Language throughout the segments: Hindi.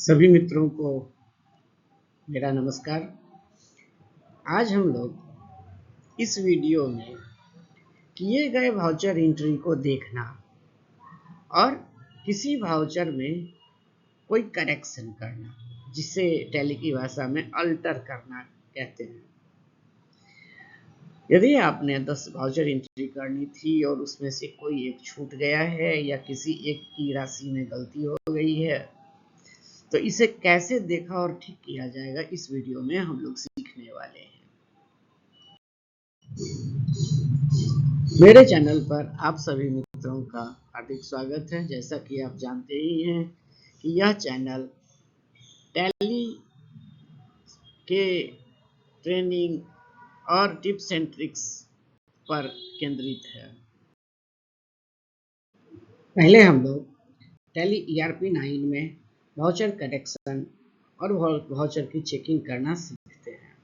सभी मित्रों को मेरा नमस्कार। आज हम लोग इस वीडियो में किए गए वाउचर एंट्री को देखना और किसी वाउचर में कोई करेक्शन करना, जिसे टैली की भाषा में अल्टर करना कहते हैं। यदि आपने 10 वाउचर एंट्री करनी थी और उसमें से कोई एक छूट गया है या किसी एक की राशि में गलती हो गई है, तो इसे कैसे देखा और ठीक किया जाएगा, इस वीडियो में हम लोग सीखने वाले हैं। मेरे चैनल पर आप सभी मित्रों का हार्दिक स्वागत है। जैसा कि आप जानते ही हैं कि यह चैनल टैली के ट्रेनिंग और टिप्स एंड ट्रिक्स पर केंद्रित है। पहले हम लोग टैली ERP 9 में वाउचर करेक्शन और वाउचर की चेकिंग करना सीखते हैं।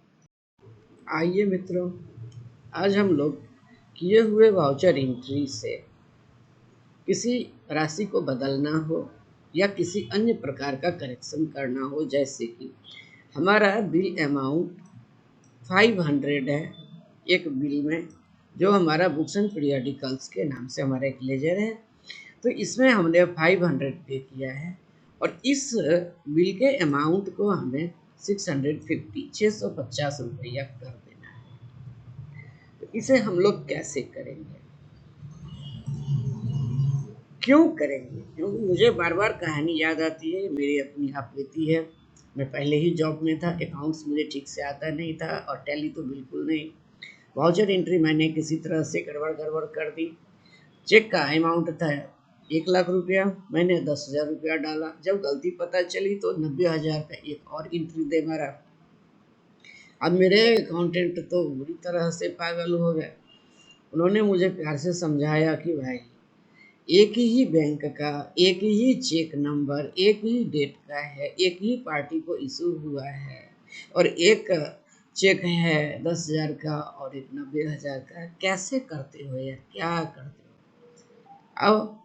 आइए मित्रों, आज हम लोग किए हुए वाउचर एंट्री से किसी राशि को बदलना हो या किसी अन्य प्रकार का करेक्शन करना हो, जैसे कि हमारा बिल अमाउंट 500 है एक बिल में, जो हमारा बुक्स एंड पीरियडिकल्स के नाम से हमारा एक लेजर है, तो इसमें हमने 500 पे किया है और इस बिल के अमाउंट को हमें 650 रुपया कर देना है। तो इसे हम लोग कैसे करेंगे, क्यों करेंगे? क्योंकि मुझे बार बार कहानी याद आती है, मेरी अपनी आप बीती है। मैं पहले ही जॉब में था, अकाउंट्स मुझे ठीक से आता नहीं था और टैली तो बिल्कुल नहीं। वाउचर एंट्री मैंने किसी तरह से गड़बड़ गड़बड़ कर दी। चेक का अमाउंट था 1 लाख रुपया, मैंने 10,000 रुपया डाला। जब गलती पता चली तो 90,000 का एक और एंट्री दे मारा। अब मेरे अकाउंटेंट तो बुरी तरह से पागल हो गए। उन्होंने मुझे प्यार से समझाया कि भाई, एक ही बैंक का एक ही चेक नंबर एक ही डेट का है, एक ही पार्टी को इशू हुआ है और एक चेक है 10,000 का और एक 90,000 का, कैसे करते हो या क्या करते हो? अब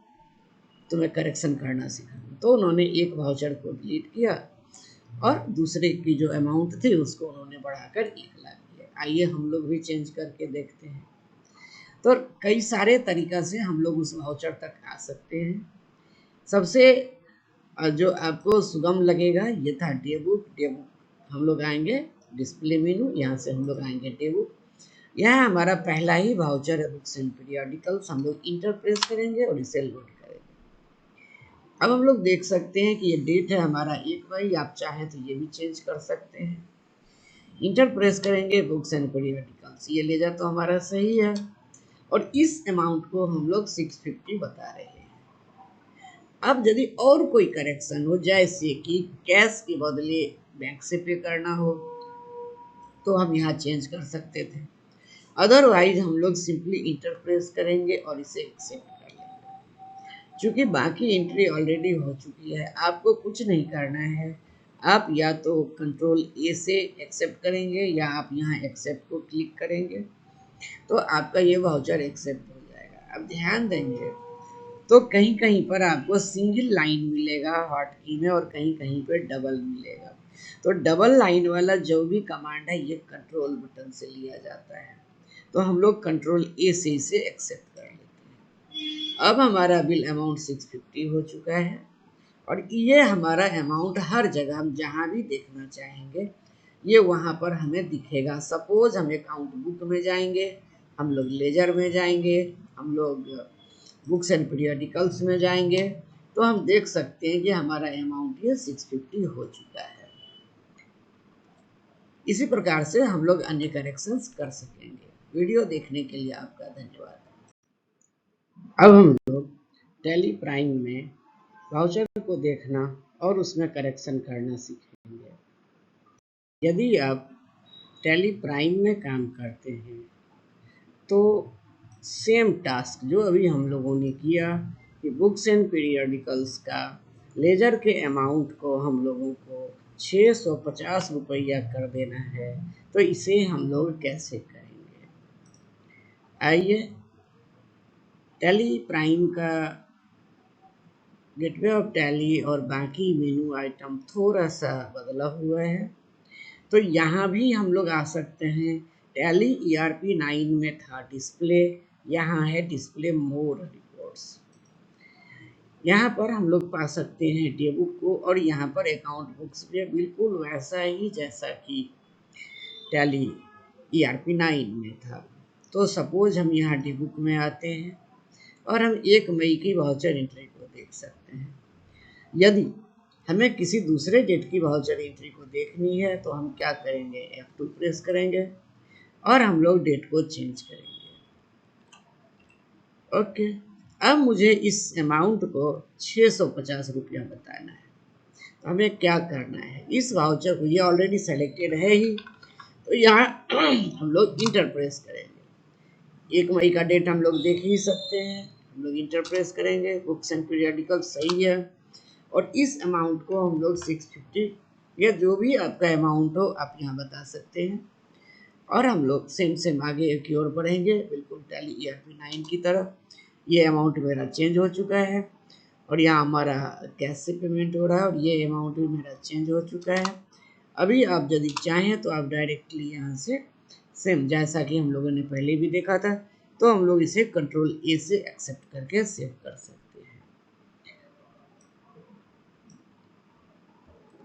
तुम्हें करेक्शन करना सिखा। तो उन्होंने एक वाउचर को डिलीट किया और दूसरे की जो अमाउंट थी उसको उन्होंने बढ़ाकर 1 लाख किया। आइए हम लोग भी चेंज करके देखते हैं। तो कई सारे तरीका से हम लोग उस वाउचर तक आ सकते हैं। सबसे जो आपको सुगम लगेगा ये था डेबुक। हम लोग आएंगे डिस्प्ले मेनू, यहाँ से हम लोग आएंगे डेबुक। यह हमारा पहला ही वाउचर है, बुक्स एंड पीरियडिकल्स। हम लोग इंटर प्रेस करेंगे और इसे लोड करेंगे। अब हम लोग देख सकते हैं कि ये डेट है हमारा 1/, आप चाहें तो ये भी चेंज कर सकते हैं। इंटर प्रेस करेंगे, बुक्स एंड पीरियडिकल्स, ये ले जा तो हमारा सही है और इस अमाउंट को हम लोग 650 बता रहे हैं। अब यदि और कोई करेक्शन हो, जैसे कि कैश के बदले बैंक से पे करना हो, तो हम यहाँ चेंज कर सकते थे। अदरवाइज हम लोग सिंपली इंटर प्रेस करेंगे और इसे एक्सेप्ट कर लेंगे। चूंकि बाकी एंट्री ऑलरेडी हो चुकी है, आपको कुछ नहीं करना है। आप या तो कंट्रोल A से एक्सेप्ट करेंगे या आप यहाँ एक्सेप्ट को क्लिक करेंगे तो आपका ये वाउचर एक्सेप्ट हो जाएगा। अब ध्यान देंगे तो कहीं कहीं पर आपको सिंगल लाइन मिलेगा हॉट की में और कहीं कहीं पर डबल मिलेगा। तो डबल लाइन वाला जो भी कमांड है ये कंट्रोल बटन से लिया जाता है, तो हम लोग कंट्रोल A से इसे एक्सेप्ट कर लेते हैं। अब हमारा बिल अमाउंट 650 हो चुका है और ये हमारा अमाउंट हर जगह हम जहाँ भी देखना चाहेंगे ये वहाँ पर हमें दिखेगा। सपोज हम अकाउंट बुक में जाएंगे, हम लोग लेजर में जाएंगे, हम लोग बुक्स एंड पीरियडिकल्स में जाएंगे, तो हम देख सकते हैं कि हमारा अमाउंट ये 650 हो चुका है। इसी प्रकार से हम लोग अन्य करेक्शंस कर सकेंगे। वीडियो देखने के लिए आपका धन्यवाद। अब हम लोग टैली प्राइम में वाउचर को देखना और उसमें करेक्शन करना सीखेंगे। यदि आप टैली प्राइम में काम करते हैं तो सेम टास्क जो अभी हम लोगों ने किया कि बुक्स एंड पीरियडिकल्स का लेजर के अमाउंट को हम लोगों को 650 रुपया कर देना है, तो इसे हम लोग कैसे करेंगे? आइए टैली प्राइम का गेटवे ऑफ टैली और बाकी मेनू आइटम थोड़ा सा बदला हुआ है। तो यहाँ भी हम लोग आ सकते हैं। टैली ERP 9 में था डिस्प्ले, यहाँ है डिस्प्ले मोर रिपोर्ट्स। यहाँ पर हम लोग पा सकते हैं डे बुक को, और यहाँ पर अकाउंट बुक्स भी बिल्कुल वैसा ही जैसा कि टैली ERP 9 में था। तो सपोज हम यहाँ डे बुक में आते हैं और हम 1 मई की वाउचर एंट्री को देख सकते हैं। यदि हमें किसी दूसरे डेट की वाउचर एंट्री को देखनी है तो हम क्या करेंगे, F2 प्रेस करेंगे और हम लोग डेट को चेंज करेंगे। ओके, अब मुझे इस अमाउंट को 650 रुपया बताना है। तो हमें क्या करना है, इस वाउचर को, ये ऑलरेडी सेलेक्टेड है ही, तो यहाँ हम लोग इंटर प्रेस करेंगे। 1 मई का डेट हम लोग देख ही सकते हैं, हम लोग इंटर प्रेस करेंगे। बुक्स एंड पीरियडिकल सही है, और इस अमाउंट को हम लोग 650 या जो भी आपका अमाउंट हो आप यहाँ बता सकते हैं। और हम लोग सेम आगे की ओर बढ़ेंगे, बिल्कुल टैली ERP 9 की तरफ। ये अमाउंट मेरा चेंज हो चुका है, और यहाँ हमारा कैश से पेमेंट हो रहा है, और ये अमाउंट भी मेरा चेंज हो चुका है। अभी आप यदि चाहें तो आप डायरेक्टली यहाँ से सेम जैसा कि हम लोगों ने पहले भी देखा था, तो हम लोग इसे कंट्रोल A से एक्सेप्ट करके सेव कर सकते हैं।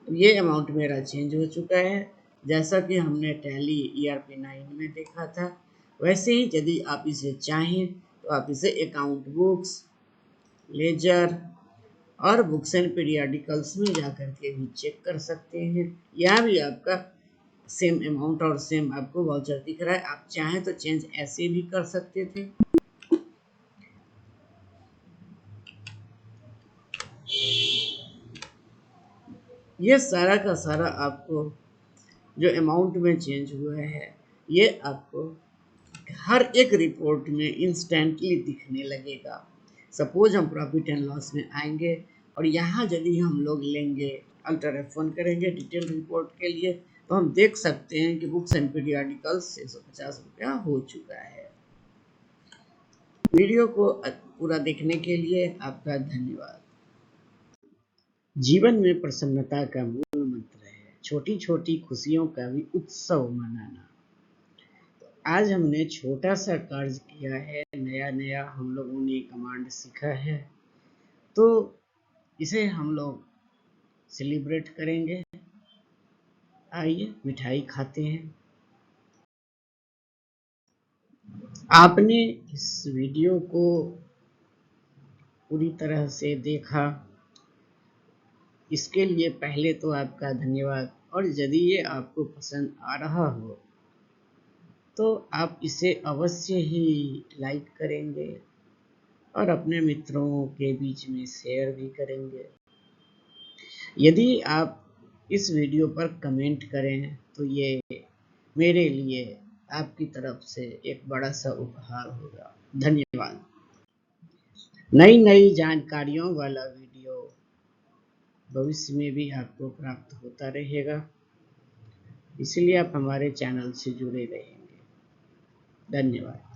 ये अमाउंट मेरा चेंज हो चुका है, जैसा कि हमने टैली ERP 9 में देखा था। वैसे ही यदि आप इसे चाहें तो आप इसे अकाउंट बुक्स, लेजर और बुक्स एंड पीरियडिकल्स में जाकर के भी चेक कर सकते हैं। यहाँ भी आपका सेम अमाउंट और सेम आपको वाउचर दिख रहा है। आप चाहें तो चेंज ऐसे भी कर सकते थे। ये सारा का सारा आपको जो अमाउंट में चेंज हुआ है, ये आपको हर एक रिपोर्ट में इंस्टेंटली दिखने लगेगा। सपोज हम प्रॉफिट एंड लॉस में आएंगे, और यहाँ यदि हम लोग लेंगे, अल्टर F1 करेंगे डिटेल रिपोर्ट के लिए, तो हम देख सकते हैं कि बुक्स एंड पीरियडिकल्स 650 रुपया हो चुका है। वीडियो को पूरा देखने के लिए आपका धन्यवाद। जीवन में प्रसन्नता का मूल मंत्र है छोटी छोटी खुशियों का भी उत्सव मनाना। आज हमने छोटा सा कार्य किया है, नया हम लोगों ने कमांड सीखा है, तो इसे हम लोग सेलिब्रेट करेंगे। आइए मिठाई खाते हैं। आपने इस वीडियो को पूरी तरह से देखा, इसके लिए पहले तो आपका धन्यवाद। और यदि ये आपको पसंद आ रहा हो तो आप इसे अवश्य ही लाइक करेंगे और अपने मित्रों के बीच में शेयर भी करेंगे। यदि आप इस वीडियो पर कमेंट करें तो ये मेरे लिए आपकी तरफ से एक बड़ा सा उपहार होगा। धन्यवाद। नई जानकारियों वाला वीडियो भविष्य में भी आपको प्राप्त होता रहेगा, इसलिए आप हमारे चैनल से जुड़े रहेंगे। धन्यवाद।